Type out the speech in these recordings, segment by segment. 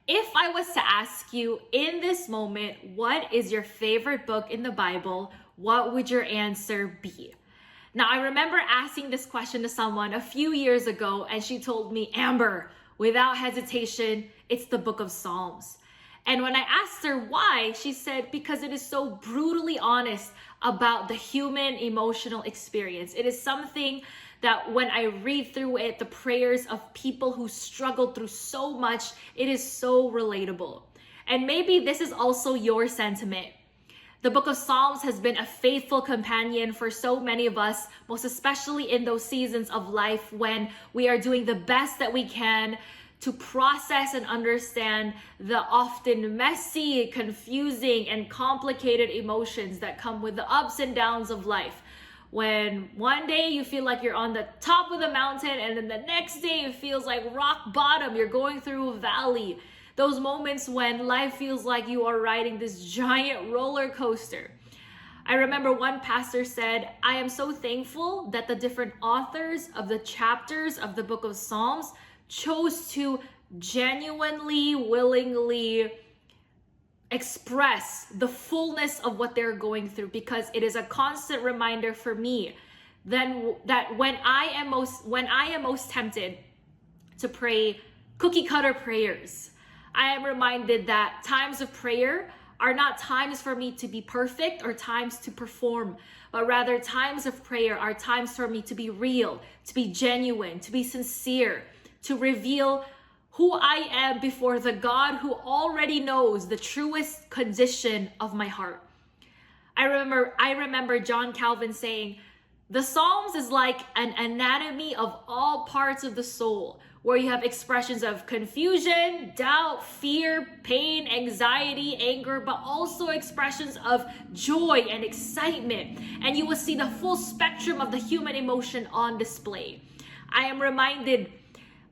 If I was to ask you in this moment, what is your favorite book in the Bible, what would your answer be? Now, I remember asking this question to someone a few years ago, and she told me, Amber, without hesitation, it's the book of Psalms. And when I asked her why, she said, because it is so brutally honest about the human emotional experience. It is something that when I read through it, the prayers of people who struggled through so much, it is so relatable. And maybe this is also your sentiment. The book of Psalms has been a faithful companion for so many of us, most especially in those seasons of life when we are doing the best that we can to process and understand the often messy, confusing, and complicated emotions that come with the ups and downs of life. When one day you feel like you're on the top of the mountain, and then the next day it feels like rock bottom, you're going through a valley. Those moments when life feels like you are riding this giant roller coaster. I remember one pastor said, I am so thankful that the different authors of the chapters of the book of Psalms chose to genuinely, willingly express the fullness of what they're going through, because it is a constant reminder for me then that when I am most tempted to pray cookie cutter prayers, I am reminded that times of prayer are not times for me to be perfect or times to perform, but rather times of prayer are times for me to be real, to be genuine, to be sincere, to reveal who I am before the God who already knows the truest condition of my heart. I remember John Calvin saying, the Psalms is like an anatomy of all parts of the soul, where you have expressions of confusion, doubt, fear, pain, anxiety, anger, but also expressions of joy and excitement. And you will see the full spectrum of the human emotion on display. I am reminded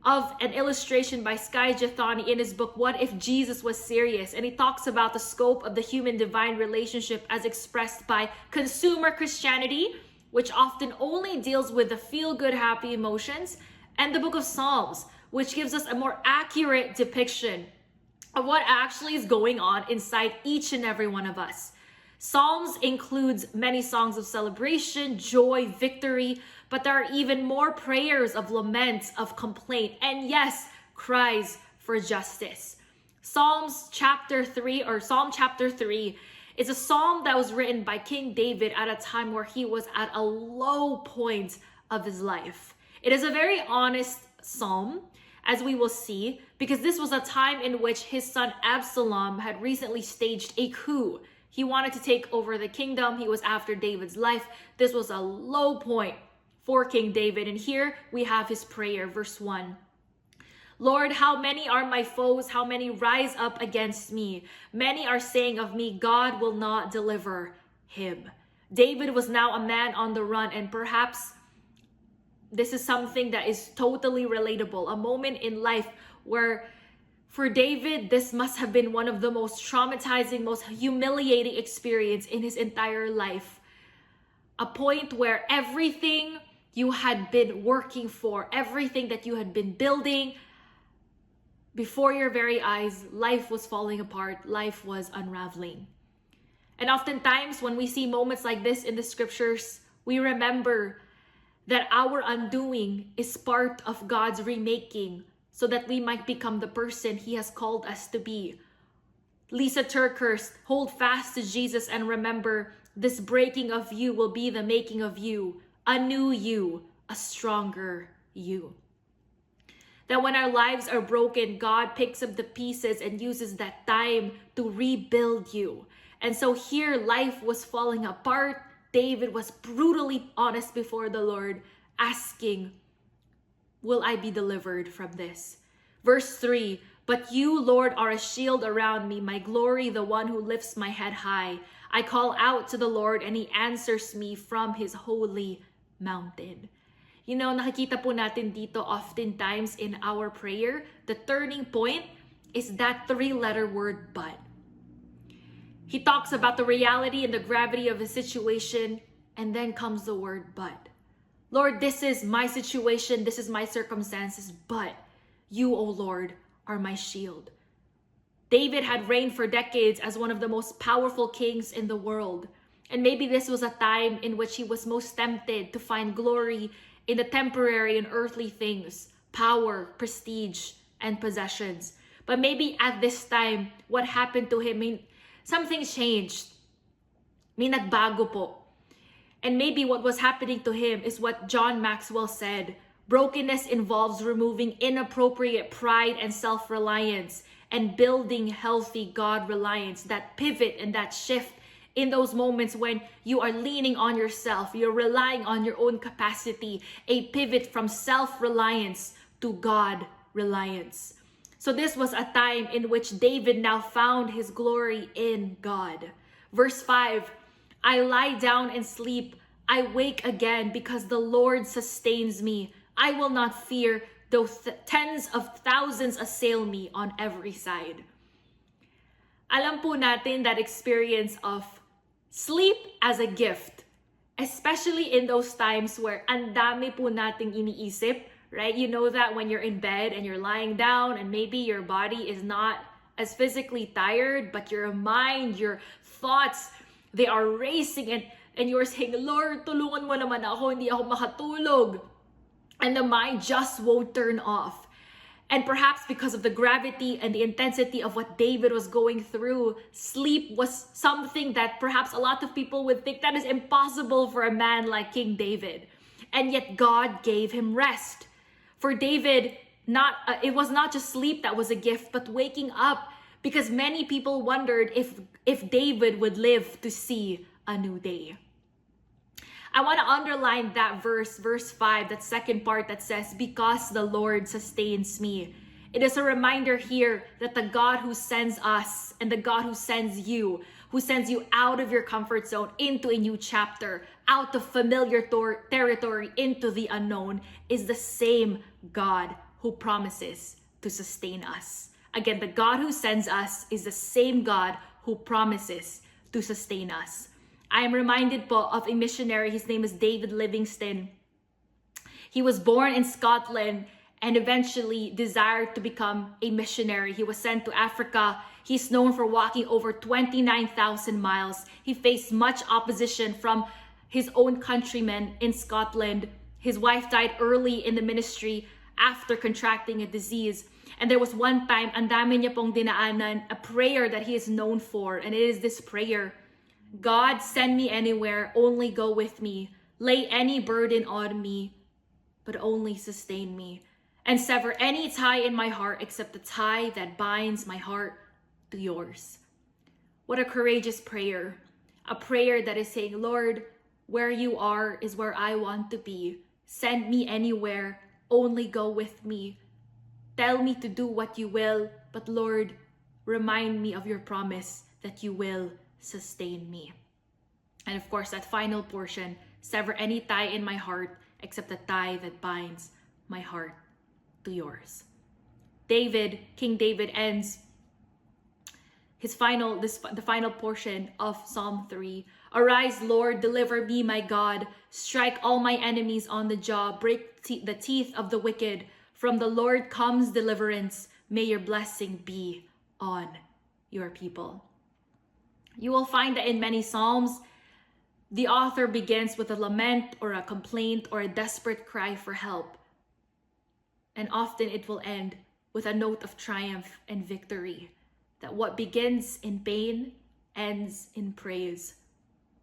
of an illustration by Sky Jethani in his book, What If Jesus Was Serious? And he talks about the scope of the human-divine relationship as expressed by consumer Christianity, which often only deals with the feel-good, happy emotions, and the book of Psalms, which gives us a more accurate depiction of what actually is going on inside each and every one of us. Psalms includes many songs of celebration, joy, victory, but there are even more prayers of lament, of complaint, and yes, cries for justice. Psalm chapter 3 is a psalm that was written by King David at a time where he was at a low point of his life. It is a very honest psalm, as we will see, because this was a time in which his son Absalom had recently staged a coup. He wanted to take over the kingdom. He was after David's life. This was a low point for King David. And here we have his prayer, verse 1. Lord, how many are my foes? How many rise up against me? Many are saying of me, God will not deliver him. David was now a man on the run, and perhaps this is something that is totally relatable. A moment in life where for David, this must have been one of the most traumatizing, most humiliating experience in his entire life. A point where everything you had been working for, everything that you had been building before your very eyes, life was falling apart, life was unraveling. And oftentimes when we see moments like this in the scriptures, we remember that our undoing is part of God's remaking so that we might become the person he has called us to be. Lisa Turkhurst, hold fast to Jesus and remember, this breaking of you will be the making of you, a new you, a stronger you. That when our lives are broken, God picks up the pieces and uses that time to rebuild you. And so here life was falling apart. David was brutally honest before the Lord, asking, will I be delivered from this? Verse 3, but you, Lord, are a shield around me, my glory, the one who lifts my head high. I call out to the Lord and he answers me from his holy mountain. You know, nakikita po natin dito oftentimes in our prayer, the turning point is that three-letter word, but. He talks about the reality and the gravity of his situation, and then comes the word, but. Lord, this is my situation, this is my circumstances, but you, O Lord, are my shield. David had reigned for decades as one of the most powerful kings in the world. And maybe this was a time in which he was most tempted to find glory in the temporary and earthly things, power, prestige, and possessions. But maybe at this time, what happened to him, something changed. May nagbago po. And maybe what was happening to him is what John Maxwell said. Brokenness involves removing inappropriate pride and self-reliance and building healthy God-reliance. That pivot and that shift in those moments when you are leaning on yourself, you're relying on your own capacity, a pivot from self-reliance to God-reliance. So this was a time in which David now found his glory in God. Verse 5, I lie down and sleep. I wake again because the Lord sustains me. I will not fear though tens of thousands assail me on every side. Alam po natin that experience of sleep as a gift, especially in those times where ang dami po nating iniisip, right? You know that when you're in bed and you're lying down and maybe your body is not as physically tired, but your mind, your thoughts, they are racing and you're saying, Lord, tulungan mo naman ako, hindi ako makatulog. And the mind just won't turn off. And perhaps because of the gravity and the intensity of what David was going through, sleep was something that perhaps a lot of people would think that is impossible for a man like King David. And yet God gave him rest. For David, it was not just sleep that was a gift, but waking up, because many people wondered if David would live to see a new day. I want to underline that verse 5, that second part that says, because the Lord sustains me. It is a reminder here that the God who sends us and the God who sends you out of your comfort zone into a new chapter, out of familiar territory into the unknown, is the same God who promises to sustain us. Again, the God who sends us is the same God who promises to sustain us. I am reminded po of a missionary. His name is David Livingston. He was born in Scotland and eventually desired to become a missionary. He was sent to Africa. He's known for walking over 29,000 miles. He faced much opposition from his own countrymen in Scotland. His wife died early in the ministry after contracting a disease. And there was one time, ang dami niya pong dinaanan, a prayer that he is known for. And it is this prayer: God, send me anywhere, only go with me. Lay any burden on me, but only sustain me. And sever any tie in my heart except the tie that binds my heart to yours. What a courageous prayer. A prayer that is saying, Lord, where you are is where I want to be. Send me anywhere, only go with me. Tell me to do what you will, but Lord, remind me of your promise that you will sustain me. And of course, that final portion, sever any tie in my heart except the tie that binds my heart to yours. King David ends the final portion of Psalm 3. Arise, Lord, deliver me, my God. Strike all my enemies on the jaw. Break the teeth of the wicked. From the Lord comes deliverance. May your blessing be on your people. You will find that in many Psalms, the author begins with a lament or a complaint or a desperate cry for help. And often it will end with a note of triumph and victory. That what begins in pain ends in praise.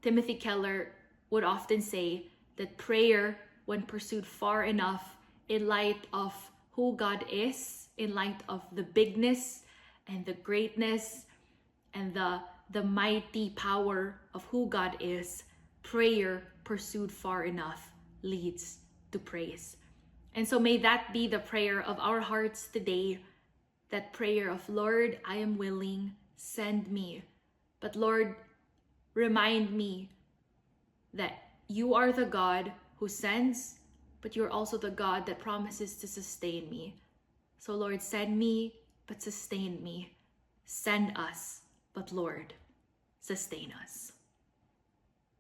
Timothy Keller would often say that prayer, when pursued far enough in light of who God is, in light of the bigness and the greatness and the mighty power of who God is, prayer pursued far enough leads to praise. And so may that be the prayer of our hearts today, that prayer of, Lord, I am willing, send me. But Lord, remind me that you are the God who sends, but you're also the God that promises to sustain me. So Lord, send me, but sustain me. Send us, but Lord, sustain us.